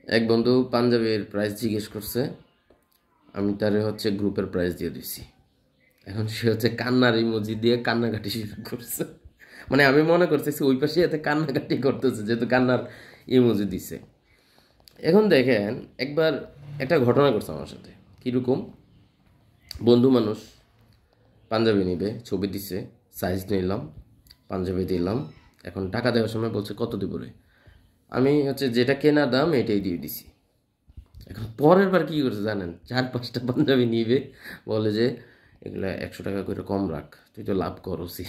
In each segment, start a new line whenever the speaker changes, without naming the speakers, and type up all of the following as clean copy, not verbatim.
এক বন্ধু পাঞ্জাবির প্রাইস জিজ্ঞেস করছে, আমি তারে গ্রুপের প্রাইস দিয়ে দিছি। এখন সে কান্নার ইমোজি দিয়ে কান্নাকাটি শুরু করছে। মানে আমি মনে করতেছি ওই পাশে এতে কান্নাকাটি করতেছে যেহেতু কান্নার ইমোজি দিছে। এখন দেখেন, একবার একটা ঘটনা করছে আমার সাথে। কীরকম? বন্ধু মানুষ পাঞ্জাবি নিবে, ছবি দিছে, সাইজ নিলাম, পাঞ্জাবি দিলাম। এখন টাকা দেওয়ার সময় বলছে কত দিব রে। আমি যেটা কেনা দাম এটাই দিয়ে দিছি। এখন পরের বার কী করছে জানেন? 4-5টা পাঞ্জাবি নিবে, বলে যে এগুলা 100 টাকা করে কম রাখ, তুই তো লাভ করছি।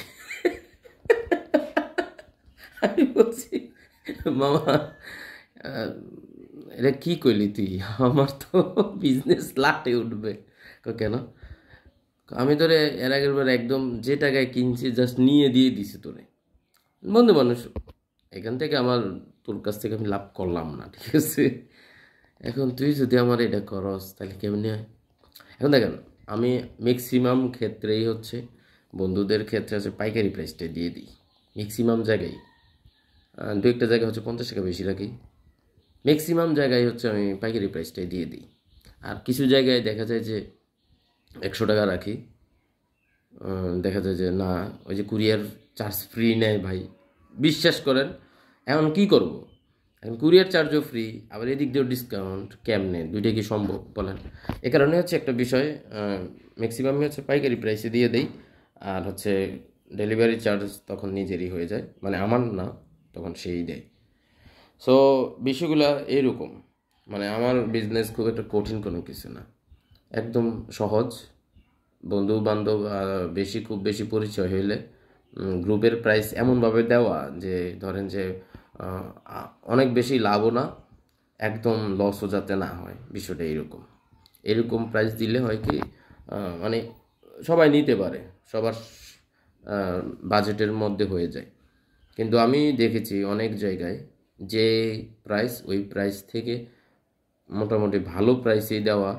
আমি বলছি, মামা, আহ, এটা কি কইলি তুই? আমার তো বিজনেস লাটে উঠবে। কেন? আমি তোরে এর আগের বার একদম যে টাকায় কিনছি জাস্ট নিয়ে দিয়ে দিছি তোরে। বন্ধু মানুষ, এখান থেকে আমার তোর কাছ থেকে আমি লাভ করলাম না, ঠিক আছে? এখন তুই যদি আমার এটা করস তাহলে কেমনি হয়? এখন দেখেন, আমি ম্যাক্সিমাম ক্ষেত্রেই বন্ধুদের ক্ষেত্রে পাইকারি প্রাইসটা দিয়ে দিই। ম্যাক্সিমাম জায়গায়, দু একটা জায়গায় 50 টাকা বেশি রাখি। ম্যাক্সিমাম জায়গায় আমি পাইকারি প্রাইসটাই দিয়ে দিই। আর কিছু জায়গায় দেখা যায় যে 100 টাকা রাখি। দেখা যায় যে না, ওই যে কুরিয়ার চার্জ ফ্রি নেয় ভাই, বিশ্বাস করেন। এখন কি করব? এখন কুরিয়ার চার্জও ফ্রি, আবার এদিক দিয়েও ডিসকাউন্ট, কেমনে দুইটা কি সম্ভব বলেন? এ কারণে একটা বিষয়, ম্যাক্সিমামই পাইকারি প্রাইসে দিয়ে দেই। আর ডেলিভারি চার্জ তখন নিজেরই হয়ে যায়, মানে আমার না, তখন সেই দেয়। সো বিষয়গুলো এইরকম। মানে আমার বিজনেস খুব একটা কঠিন কোনো কিছু না, একদম সহজ। বন্ধু বান্ধব খুব বেশি পরিচয় হইলে গ্রুপের প্রাইস এমনভাবে দেওয়া যে ধরেন যে অনেক বেশি লাভও না, একদম লসও যাতে না হয়, বিষয়টা এইরকম। এরকম প্রাইস দিলে হয় কি, মানে সবাই নিতে পারে, সবার বাজেটের মধ্যে হয়ে যায়। কিন্তু আমি দেখেছি অনেক জায়গায় যে প্রাইস, ওই প্রাইস থেকে মোটামুটি ভালো প্রাইসেই দেওয়া,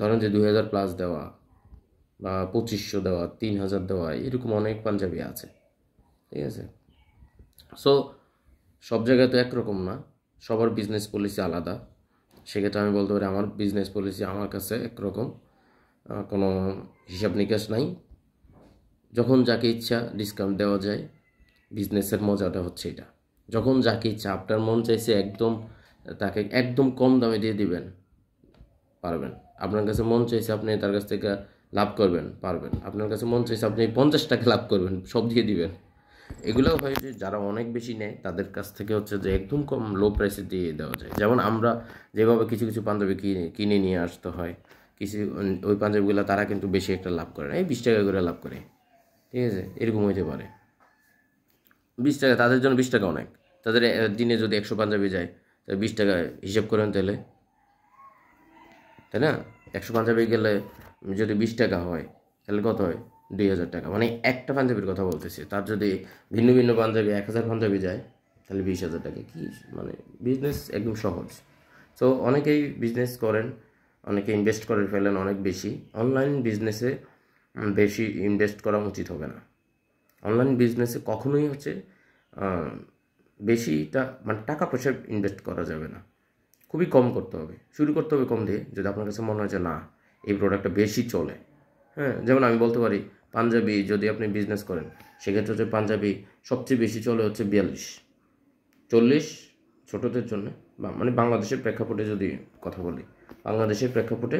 ধরেন যে 2000 প্লাস দেওয়া বা 2500 দেওয়া, 3000 দেওয়া, এরকম অনেক পাঞ্জাবি আছে, ঠিক আছে? সো সব জায়গায় তো একরকম না, সবার বিজনেস পলিসি আলাদা। সেক্ষেত্রে আমি বলতে পারি আমার বিজনেস পলিসি আমার কাছে একরকম, কোনো হিসাব নিকাশ নাই। যখন যাকে ইচ্ছা ডিসকাউন্ট দেওয়া যায়। বিজনেসের মজাটা এটা, যখন যাকে ইচ্ছা, আপনার মন চাইছে একদম তাকে একদম কম দামে দিয়ে দিবেন, পারবেন। আপনার কাছে মন চাইছে আপনি তার কাছ থেকে লাভ করবেন, পারবেন। আপনার কাছে মন চাইছে আপনি 50 টাকা লাভ করবেন, সব দিয়ে দিবেন। এগুলো হয় যে যারা অনেক বেশি নেয় তাদের কাছ থেকে যে একদম কম লো প্রাইসে দিয়ে দেওয়া যায়। যেমন আমরা যেভাবে কিছু কিছু পাঞ্জাবি কিনে নিয়ে আসতে হয়, কিছু ওই পাঞ্জাবিগুলো তারা কিন্তু বেশি একটা লাভ করে না, এই 20 টাকা করে লাভ করে, ঠিক আছে? এরকম হইতে পারে। 20 টাকা তাদের জন্য, 20 টাকা অনেক। তাদের দিনে যদি 100 পাঞ্জাবি যায়, তাহলে 20 টাকা হিসাব করেন তাহলে, তাই না? 100 পাঞ্জাবি গেলে যদি 20 টাকা হয় তাহলে কত হয়? 2000 টাকা। মানে একটা পাঞ্জাবির কথা বলতেছি, তার যদি ভিন্ন ভিন্ন পাঞ্জাবি 1000 পাঞ্জাবি যায় তাহলে 20,000 টাকা। কি মানে, বিজনেস একদম সহজ। সো অনেকেই বিজনেস করেন, অনেকে ইনভেস্ট করে ফেলেন অনেক বেশি। অনলাইন বিজনেসে বেশি ইনভেস্ট করা উচিত হবে না। অনলাইন বিজনেসে কখনোই বেশিটা মানে টাকা পয়সা ইনভেস্ট করা যাবে না, খুবই কম করতে হবে, শুরু করতে হবে কম দিয়ে। যদি আপনার কাছে মনে হয় যে না, এই প্রোডাক্টটা বেশি চলে, হ্যাঁ, যেমন আমি বলতে পারি পাঞ্জাবি যদি আপনি বিজনেস করেন, সেক্ষেত্রে পাঞ্জাবি সবচেয়ে বেশি চলে 42-40 ছোটদের জন্য। মানে বাংলাদেশের প্রেক্ষাপটে যদি কথা বলি, বাংলাদেশের প্রেক্ষাপটে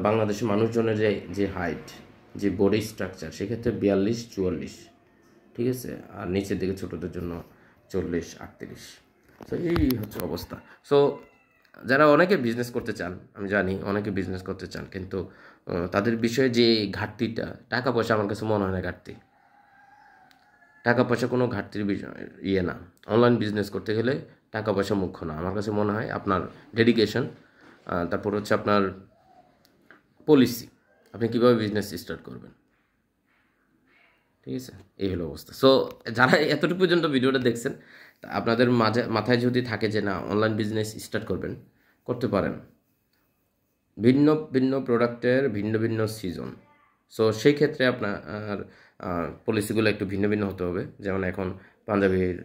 বাংলাদেশের মানুষজনের যে যে হাইট, যে বডি স্ট্রাকচার, সেক্ষেত্রে 42-44, ঠিক আছে? আর নিচের দিকে ছোটদের জন্য 40-38। তো এই অবস্থা। সো যারা অনেকে বিজনেস করতে চান, আমি জানি অনেকে বিজনেস করতে চান, কিন্তু তাদের বিষয়ে যে ঘাটতিটা, টাকা পয়সা আমার কাছে মনে হয় না ঘাটতি। টাকা পয়সা কোনো ঘাটতির বিষয় না। অনলাইন বিজনেস করতে গেলে টাকা পয়সা মুখ্য না, আমার কাছে মনে হয় আপনার ডেডিকেশন, তারপর আপনার পলিসি, আপনি কীভাবে বিজনেস স্টার্ট করবেন, ঠিক আছে? এই হলো অবস্থা। সো যারা এতটুকু পর্যন্ত ভিডিওটা দেখছেন, আপনাদের মাথায় যদি থাকে যে না, অনলাইন বিজনেস স্টার্ট করবেন, করতে পারেন। ভিন্ন ভিন্ন প্রোডাক্টের ভিন্ন ভিন্ন সিজন। সো সেই ক্ষেত্রে আপনার পলিসিগুলো একটু ভিন্ন ভিন্ন হতে হবে। যেমন এখন পাঞ্জাবির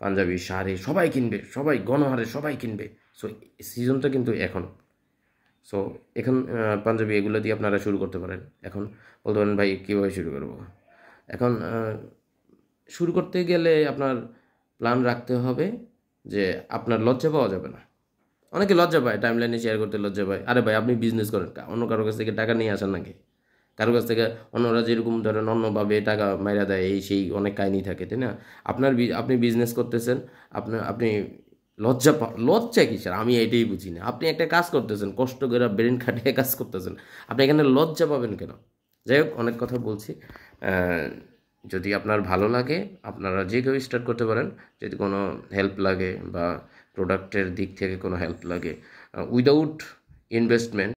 পাঞ্জাবি শাড়ি সবাই কিনবে, সবাই গণহারে সবাই কিনবে। সো সিজনটা কিন্তু এখন। সো এখন পাঞ্জাবি এগুলো দিয়ে আপনারা শুরু করতে পারেন। এখন বলতে পারেন ভাই কীভাবে শুরু করব? এখন শুরু করতে গেলে আপনার প্ল্যান রাখতে হবে যে আপনার লজ্জা পাওয়া যাবে না। অনেকে লজ্জা পায়, টাইমলাইনে শেয়ার করতে লজ্জা পায়। আরে ভাই আপনি বিজনেস করেন, অন্য কারোর কাছ থেকে টাকা নিয়ে আসেন নাকি? কারোর কাছ থেকে অন্যরা যেরকম ধরেন অন্যভাবে টাকা মাইরা দেয়, এই সেই অনেক কাহিনী থাকে, তাই না? আপনি বিজনেস করতেছেন, আপনি লজ্জা কিসের? আমি এটাই বুঝি না। আপনি একটা কাজ করতেছেন, কষ্ট করে ব্রেন খাটিয়ে কাজ করতেছেন, আপনি এখানে লজ্জা পাবেন কেন? যাই হোক, অনেক কথা বলছি। যদি আপনার ভালো লাগে আপনারা যে কেউ স্টার্ট করতে পারেন। যদি কোনো হেল্প লাগে বা প্রোডাক্টের দিক থেকে কোনো হেল্প লাগে, উইদাউট ইনভেস্টমেন্ট